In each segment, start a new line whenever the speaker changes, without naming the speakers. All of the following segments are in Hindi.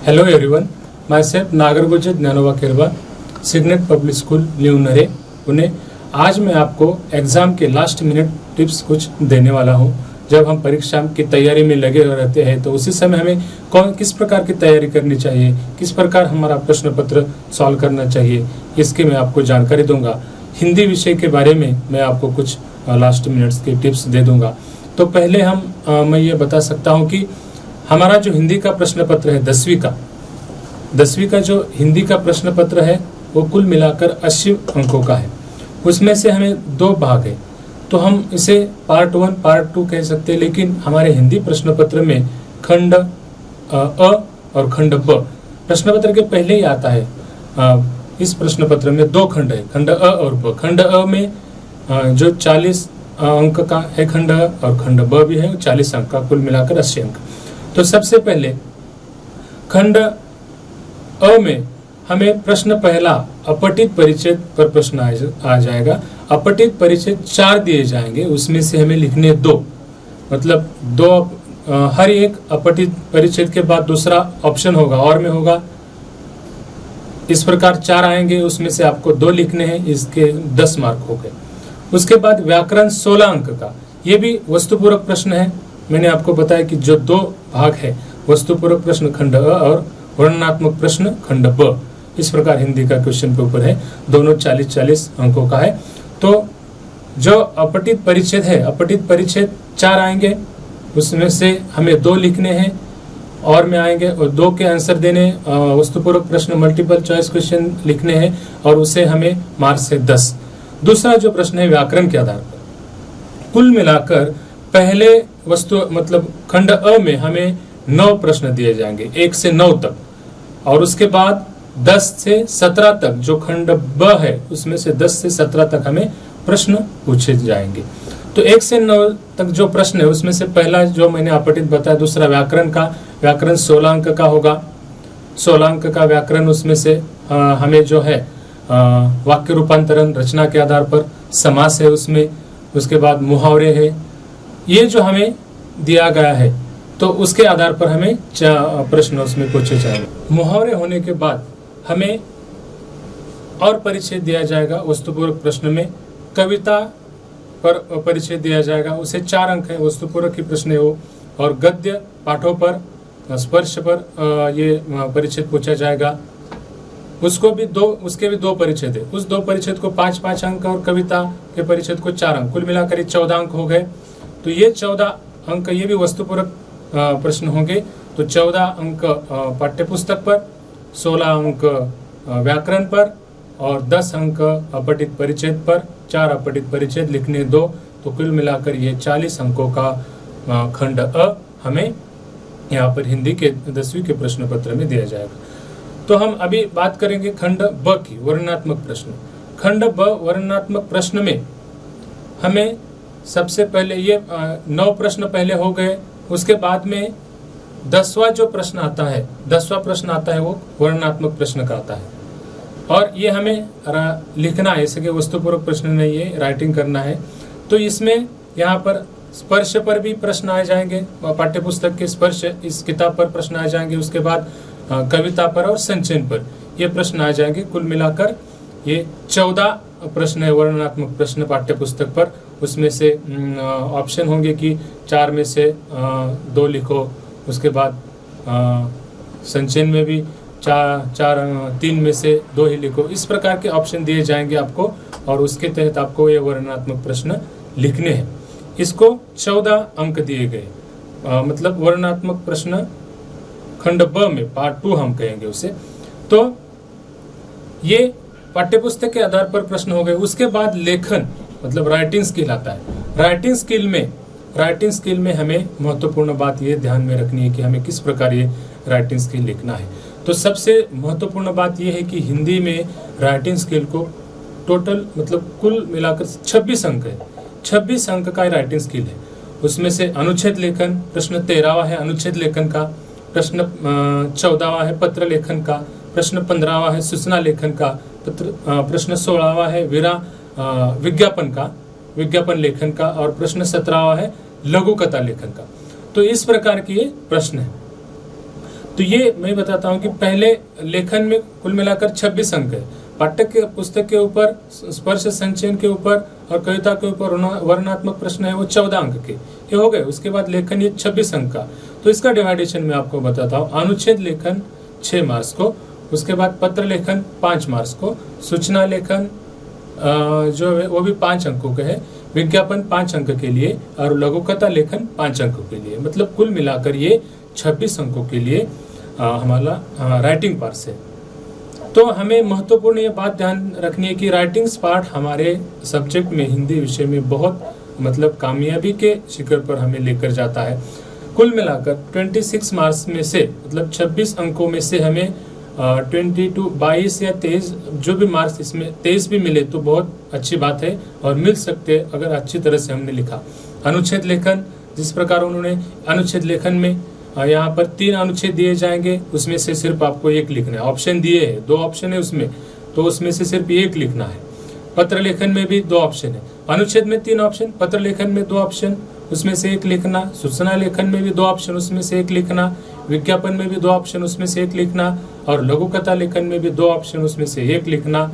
Hello everyone, myself Nagargoje Dnyanoba Kerwa, Signet Public School New Narhe Pune. आज मैं आपको एग्ज़ाम के लास्ट मिनट टिप्स कुछ देने वाला हूं। जब हम परीक्षा की तैयारी में लगे रहते हैं तो उसी समय हमें किस प्रकार की तैयारी करनी चाहिए, किस प्रकार हमारा प्रश्न पत्र सॉल्व करना चाहिए, इसकी मैं आपको जानकारी दूंगा। हिंदी विषय के बारे में मैं आपको कुछ लास्ट मिनट्स के टिप्स दे दूंगा। तो पहले मैं ये बता सकता हूँ कि हमारा जो हिंदी का प्रश्न पत्र है 10वीं का जो हिंदी का प्रश्न पत्र है वो कुल मिलाकर 80 अंकों का है। उसमें से हमें 2 भाग है, तो हम इसे पार्ट 1 पार्ट 2 कह सकते हैं। लेकिन हमारे हिंदी प्रश्न पत्र में खंड अ और खंड ब प्रश्न पत्र के पहले ही आता है। इस प्रश्न पत्र में 2 खंड है, खंड अ और ब। खंड अ में जो 40 अंक का है खंड अ, और खंड ब भी है 40 अंक का, कुल मिलाकर 80 अंक। तो सबसे पहले खंड अ में हमें प्रश्न पहला अपठित परिच्छेद पर प्रश्न आ जाएगा। अपठित परिच्छेद 4 दिए जाएंगे, उसमें से हमें लिखने 2, मतलब 2 हर एक अपठित परिच्छेद के बाद दूसरा ऑप्शन होगा और में होगा। इस प्रकार 4 आएंगे, उसमें से आपको 2 लिखने हैं, इसके 10 मार्क हो गए। उसके बाद व्याकरण 16 अंक का, ये भी वस्तुपूर्वक प्रश्न है। मैंने आपको बताया कि जो 2 भाग है, वस्तुपूर्वक प्रश्न खंड अ और वर्णनात्मक प्रश्न खंड ब, इस प्रकार हिंदी का क्वेश्चन पेपर है। दोनों 40-40 अंकों का है। तो जो अपठित परिच्छेद है, अपठित परिच्छेद 4 आएंगे, उसमें से हमें 2 लिखने हैं और में आएंगे, और 2 के आंसर देने, वस्तुपूर्वक प्रश्न मल्टीपल चॉइस क्वेश्चन लिखने हैं और उसे हमें मार्क्स है 10। दूसरा जो प्रश्न है व्याकरण के आधार पर, कुल मिलाकर पहले मतलब खंड अ में हमें 9 प्रश्न दिए जाएंगे, 1 से 9 तक, और उसके बाद 10 से 17 तक जो खंड ब है उसमें से 10 से 17 तक हमें प्रश्न पूछे जाएंगे। तो 1 से 9 तक जो प्रश्न है उसमें से पहला जो मैंने अपठित बताया, दूसरा व्याकरण का, व्याकरण 16 अंक का होगा। 16 अंक का व्याकरण, उसमें से हमें जो है वाक्य रूपांतरण रचना के आधार पर, समास है उसमें, उसके बाद मुहावरे है, ये जो हमें दिया गया है तो उसके आधार पर हमें प्रश्न उसमें पूछे जाएंगे। मुहावरे होने के बाद हमें और परिच्छेद दिया जाएगा। वस्तुपूर्वक प्रश्न में कविता पर परिच्छेद दिया जाएगा, उसे 4 अंक है, वस्तुपूर्वक की प्रश्न है वो। और गद्य पाठों पर, स्पर्श पर ये परिच्छेद पूछा जाएगा। उसके भी 2 परिच्छेद है, उस 2 परिच्छेद को 5-5 अंक और कविता के परिच्छेद को 4 अंक, कुल मिलाकर 14 अंक हो गए। तो ये 14 अंक ये भी वस्तुपूर्वक प्रश्न होंगे। तो 14 अंक पाठ्यपुस्तक पर, 16 अंक व्याकरण पर और 10 अंक अपठित परिच्छेद पर। 4 अपठित परिच्छेद लिखने 2, तो कुल मिलाकर ये 40 अंकों का खंड अ हमें यहाँ पर हिंदी के 10वीं के प्रश्न पत्र में दिया जाएगा। तो हम अभी बात करेंगे खंड ब की, वर्णनात्मक प्रश्न। खंड ब वर्णनात्मक प्रश्न में हमें सबसे पहले ये 9 प्रश्न पहले हो गए। उसके बाद में 10वां जो प्रश्न आता है, 10वां प्रश्न आता है वो वर्णनात्मक प्रश्न का आता है, और ये हमें लिखना है, जैसे कि वस्तुपूर्वक प्रश्न में ये राइटिंग करना है। तो इसमें यहाँ पर स्पर्श पर भी प्रश्न आ जाएंगे, पाठ्यपुस्तक के स्पर्श, इस किताब पर प्रश्न आ जाएंगे। उसके बाद कविता पर और संचयन पर ये प्रश्न आ जाएंगे। कुल मिलाकर ये 14 प्रश्न है वर्णनात्मक प्रश्न पाठ्यपुस्तक पर। उसमें से ऑप्शन होंगे कि 4 में से 2 लिखो, उसके बाद संचयन में भी 3 में से 2 ही लिखो। इस प्रकार के ऑप्शन दिए जाएंगे आपको, और उसके तहत आपको ये वर्णनात्मक प्रश्न लिखने हैं। इसको 14 अंक दिए गए, मतलब वर्णनात्मक प्रश्न खंड ब में पार्ट 2 हम कहेंगे उसे। तो ये पाठ्यपुस्तक के आधार पर प्रश्न हो गए। उसके बाद लेखन, मतलब राइटिंग स्किल आता है। राइटिंग स्किल में हमें महत्वपूर्ण बात ये ध्यान में रखनी है कि हमें किस प्रकार ये राइटिंग स्किल लिखना है। तो सबसे महत्वपूर्ण बात ये है कि हिंदी में राइटिंग स्किल को टोटल, मतलब कुल मिलाकर 26 अंक है। 26 अंक का राइटिंग स्किल है। उसमें से अनुच्छेद लेखन, प्रश्न 13वां है अनुच्छेद लेखन का, प्रश्न 14वां है पत्र लेखन का, प्रश्न 15वां है सूचना लेखन का, प्रश्न 16वां है विज्ञापन लेखन का, और प्रश्न 17वां है लघु कथा लेखन का। तो इस प्रकार की ये प्रश्न है। तो ये मैं बताता हूँ कि पहले लेखन में कुल मिलाकर 26 अंक है। पाठ्य के पुस्तक के ऊपर, स्पर्श संचयन के ऊपर और कविता के ऊपर वर्णनात्मक प्रश्न है वो 14 अंक के, ये हो गए। उसके बाद लेखन ये 26 अंक का। तो इसका डिवाइडेशन मैं आपको बताता हूँ। अनुच्छेद लेखन 6 मार्क्स को, उसके बाद पत्र लेखन 5 मार्क्स को, सूचना लेखन जो है वो भी 5 अंकों का है, विज्ञापन 5 अंक के लिए और लघुकथा लेखन 5 अंकों के लिए। मतलब कुल मिलाकर ये 26 अंकों के लिए हमारा राइटिंग पार्ट है। तो हमें महत्वपूर्ण ये बात ध्यान रखनी है कि राइटिंग्स पार्ट हमारे सब्जेक्ट में, हिंदी विषय में बहुत मतलब कामयाबी के शिखर पर हमें लेकर जाता है। कुल मिलाकर 26 मार्क्स में से, मतलब 26 अंकों में से हमें 22 या 23 जो भी मार्क्स, इसमें 23 भी मिले तो बहुत अच्छी बात है और मिल सकते अगर अच्छी तरह से हमने लिखा। अनुच्छेद लेखन जिस प्रकार उन्होंने, अनुच्छेद लेखन में यहाँ पर 3 अनुच्छेद दिए जाएंगे, उसमें से सिर्फ आपको 1 लिखना है। ऑप्शन दिए हैं, 2 ऑप्शन है उसमें, तो उसमें से सिर्फ 1 लिखना है। पत्र लेखन में भी 2 ऑप्शन है। अनुच्छेद में 3 ऑप्शन, पत्र लेखन में 2 ऑप्शन, उसमें से 1 लिखना। सूचना लेखन में भी 2 ऑप्शन, उसमें से 1 लिखना। विज्ञापन में भी 2 ऑप्शन, उसमें से 1 लिखना। और लघुकथा लेखन में भी 2 ऑप्शन, उसमें से 1 लिखना।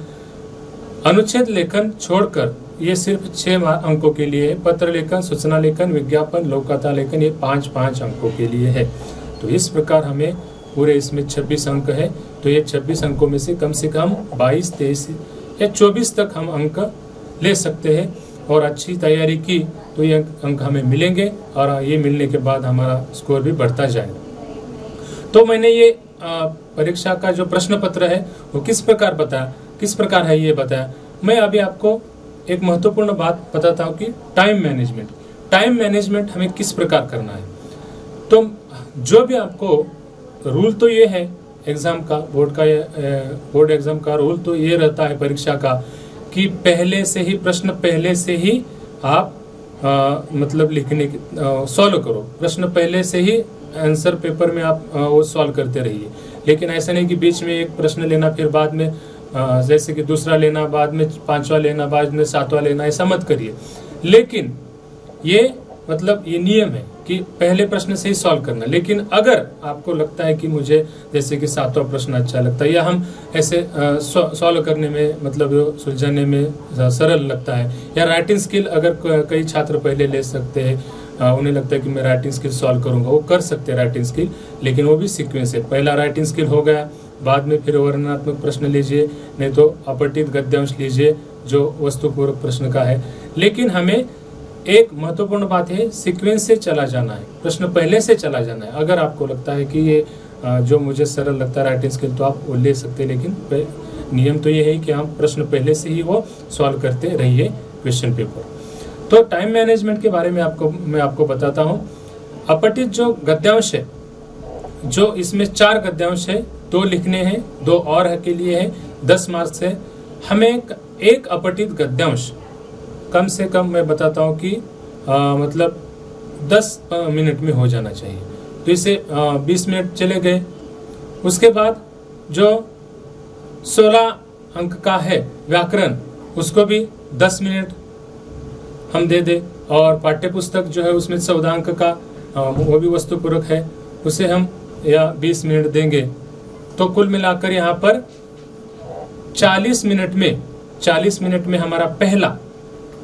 अनुच्छेद लेखन छोड़कर ये सिर्फ 6 अंकों के लिए है। पत्र लेखन, सूचना लेखन, विज्ञापन, लघुकथा लेखन ये 5-5 अंकों के लिए है। तो इस प्रकार हमें पूरे इसमें 26 अंक है। तो ये 26 अंकों में से कम 22, 23 या 24 तक हम अंक ले सकते हैं और अच्छी तैयारी की तो ये अंक हमें मिलेंगे और ये मिलने के बाद हमारा स्कोर भी बढ़ता जाएगा। तो मैंने ये परीक्षा का जो प्रश्न पत्र है वो किस प्रकार है ये बताया। मैं अभी आपको एक महत्वपूर्ण बात बताता हूँ कि टाइम मैनेजमेंट हमें किस प्रकार करना है। तो जो भी आपको रूल तो ये है एग्जाम का, बोर्ड एग्जाम का रूल तो ये रहता है परीक्षा का कि पहले से ही प्रश्न पहले से ही आप मतलब लिखने की सॉल्व करो। प्रश्न पहले से ही आंसर पेपर में आप वो सॉल्व करते रहिए। लेकिन ऐसा नहीं कि बीच में एक प्रश्न लेना फिर बाद में जैसे कि दूसरा लेना, बाद में 5वां लेना, बाद में 7वां लेना, ऐसा मत करिए। लेकिन ये मतलब ये नियम है कि पहले प्रश्न से ही सॉल्व करना। लेकिन अगर आपको लगता है कि मुझे जैसे कि 7वां प्रश्न अच्छा लगता है या हम ऐसे सॉल्व करने में मतलब सुलझाने में सरल लगता है, या राइटिंग स्किल अगर कई छात्र पहले ले सकते हैं, उन्हें लगता है कि मैं राइटिंग स्किल सॉल्व करूंगा, वो कर सकते हैं राइटिंग स्किल। लेकिन वो भी सीक्वेंस है, पहला राइटिंग स्किल हो गया, बाद में फिर वर्णनात्मक प्रश्न लीजिए, नहीं तो अपठित गद्यांश लीजिए जो वस्तुपूर्वक प्रश्न का है। लेकिन हमें एक महत्वपूर्ण बात है, सीक्वेंस से चला जाना है, प्रश्न पहले से चला जाना है। अगर आपको लगता है कि ये जो मुझे सरल लगता है राइटिंग स्किल तो आप वो ले सकते हैं, लेकिन नियम तो ये है कि हम प्रश्न पहले से ही वो सॉल्व करते रहिए क्वेश्चन पेपर। तो टाइम मैनेजमेंट के बारे में मैं आपको बताता हूँ। अपठित जो गद्यांश है, जो इसमें 4 गद्यांश है, 2 लिखने हैं, 2 और के लिए है, 10 मार्क्स है। हमें एक अपठित गद्यांश कम से कम मैं बताता हूँ कि मतलब 10 मिनट में हो जाना चाहिए। तो इसे 20 मिनट चले गए। उसके बाद जो 16 अंक का है व्याकरण, उसको भी 10 मिनट हम दे दे। और पाठ्य पुस्तक जो है उसमें 14 अंक का वो भी वस्तुपूर्वक है, उसे हम या 20 मिनट देंगे। तो कुल मिलाकर यहाँ पर 40 मिनट में हमारा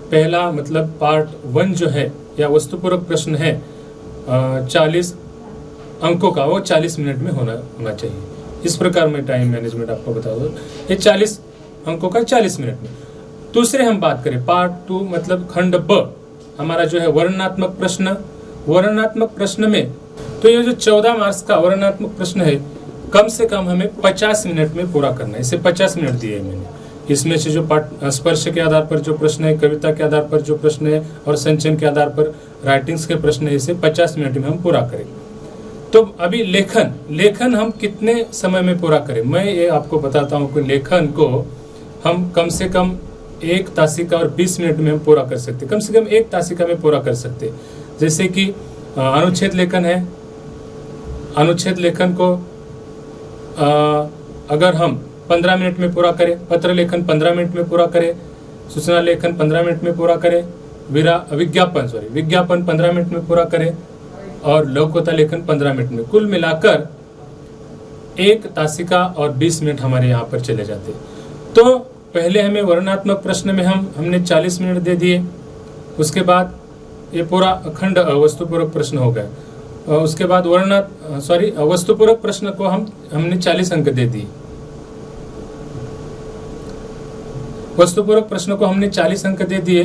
पहला मतलब पार्ट 1 जो है या वस्तुपूर्वक प्रश्न है 40 अंकों का, वो 40 मिनट में होना चाहिए। इस प्रकार मैं टाइम मैनेजमेंट आपको बता दूं, ये 40 अंकों का 40 मिनट में। दूसरे हम बात करें पार्ट 2 मतलब खंड ब, हमारा जो है वर्णनात्मक प्रश्न में तो ये जो 14 मार्क्स का वर्णनात्मक प्रश्न है कम से कम हमें 50 मिनट में पूरा करना है। इसे 50 मिनट दिए मैंने। इसमें से जो स्पर्श के आधार पर जो प्रश्न है, कविता के आधार पर जो प्रश्न है और संचयन के आधार पर राइटिंग्स के प्रश्न है, इसे 50 मिनट में हम पूरा करें। तो अभी लेखन हम कितने समय में पूरा करें, मैं ये आपको बताता हूँ कि लेखन को हम कम से कम 1 तासिका और 20 मिनट में हम पूरा कर सकते, कम से कम 1 तासिका में पूरा कर सकते। जैसे कि अनुच्छेद लेखन है, अनुच्छेद लेखन को अगर हम 15 मिनट में पूरा करें, पत्र लेखन 15 मिनट में पूरा करें, सूचना लेखन 15 मिनट में पूरा करें, विज्ञापन 15 मिनट में पूरा करें और लघुकथा लेखन 15 मिनट में, कुल मिलाकर 1 तासिका और 20 मिनट हमारे यहाँ पर चले जाते। तो पहले हमें वर्णनात्मक प्रश्न में हमने 40 मिनट दे दिए, उसके बाद ये पूरा खंड वस्तुपूर्वक प्रश्न हो गया, और उसके बाद वस्तुपूर्वक प्रश्न को हमने 40 अंक दे दिए। वस्तुपूर्वक प्रश्न को हमने 40 अंक दे दिए,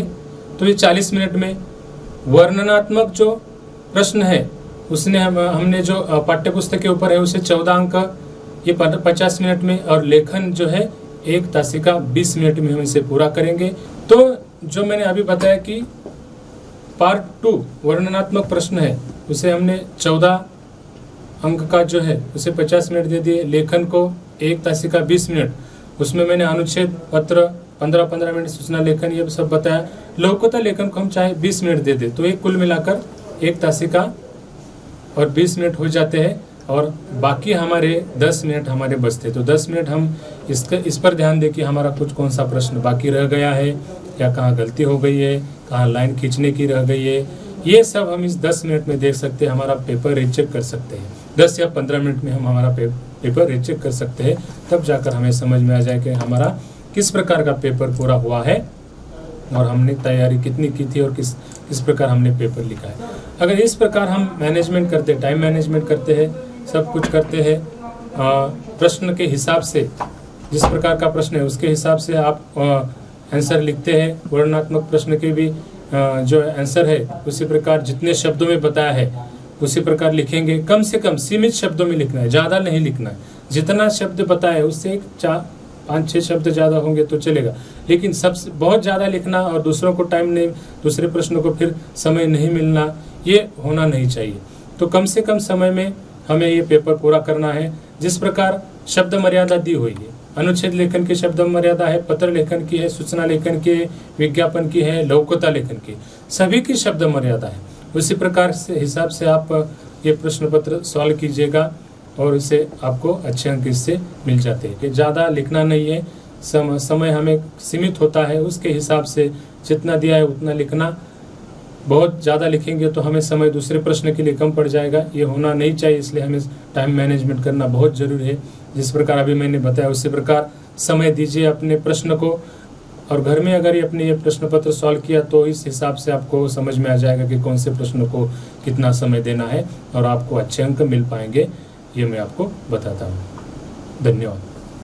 तो ये 40 मिनट में वर्णनात्मक जो प्रश्न है उसने हमने जो पाठ्यपुस्तक के ऊपर है उसे 14 अंक, ये 50 मिनट में, और लेखन जो है 1 तासिका 20 मिनट में हम इसे पूरा करेंगे। तो जो मैंने अभी बताया कि पार्ट 2 वर्णनात्मक प्रश्न है, उसे हमने 14 अंक का जो है उसे 50 मिनट दे दिए। लेखन को 1 तासिका 20 मिनट, उसमें मैंने अनुच्छेद पत्र 15-15 मिनट, सूचना लेखन ये सब बताया। लौकिकता लेखन को हम चाहे 20 मिनट दे दे, तो एक कुल मिलाकर 1 तासिका और 20 मिनट हो जाते हैं, और बाकी हमारे 10 मिनट हमारे बचते। तो 10 मिनट हम इस पर ध्यान दें कि हमारा कौन सा प्रश्न बाकी रह गया है, या कहाँ गलती हो गई है, कहाँ लाइन खींचने की रह गई है, ये सब हम इस 10 मिनट में देख सकते हैं। हमारा पेपर रीचेक कर सकते हैं 10 या 15 मिनट में हम हमारा पेपर रीचेक कर सकते हैं, तब जाकर हमें समझ में आ जाए कि हमारा किस प्रकार का पेपर पूरा हुआ है और हमने तैयारी कितनी की थी और किस प्रकार हमने पेपर लिखा है। अगर इस प्रकार हम मैनेजमेंट करते, टाइम मैनेजमेंट करते हैं, सब कुछ करते हैं प्रश्न के हिसाब से, जिस प्रकार का प्रश्न है उसके हिसाब से आप आंसर लिखते हैं। वर्णनात्मक प्रश्न के भी जो आंसर है उसी प्रकार जितने शब्दों में बताया है उसी प्रकार लिखेंगे। कम से कम सीमित शब्दों में लिखना है, ज़्यादा नहीं लिखना है। जितना शब्द बताया है उससे 5-6 शब्द ज़्यादा होंगे तो चलेगा, लेकिन सबसे बहुत ज़्यादा लिखना और दूसरों को टाइम नहीं, दूसरे प्रश्नों को फिर समय नहीं मिलना, ये होना नहीं चाहिए। तो कम से कम समय में हमें ये पेपर पूरा करना है। जिस प्रकार शब्द मर्यादा दी हुई है, अनुच्छेद लेखन की शब्द मर्यादा है, पत्र लेखन की है, सूचना लेखन की है, विज्ञापन की है, लौकिकता लेखन की, सभी की शब्द मर्यादा है। उसी प्रकार से हिसाब से आप ये प्रश्न पत्र सॉल्व कीजिएगा और इससे आपको अच्छे अंक इससे मिल जाते हैं। कि ज़्यादा लिखना नहीं है, समय हमें सीमित होता है, उसके हिसाब से जितना दिया है उतना लिखना। बहुत ज़्यादा लिखेंगे तो हमें समय दूसरे प्रश्न के लिए कम पड़ जाएगा, ये होना नहीं चाहिए। इसलिए हमें टाइम मैनेजमेंट करना बहुत ज़रूरी है। जिस प्रकार अभी मैंने बताया उसी प्रकार समय दीजिए अपने प्रश्न को, और घर में अगर अपने ये प्रश्न पत्र सॉल्व किया तो इस हिसाब से आपको समझ में आ जाएगा कि कौन से प्रश्न को कितना समय देना है और आपको अच्छे अंक मिल पाएंगे, ये मैं आपको बताता हूँ। धन्यवाद।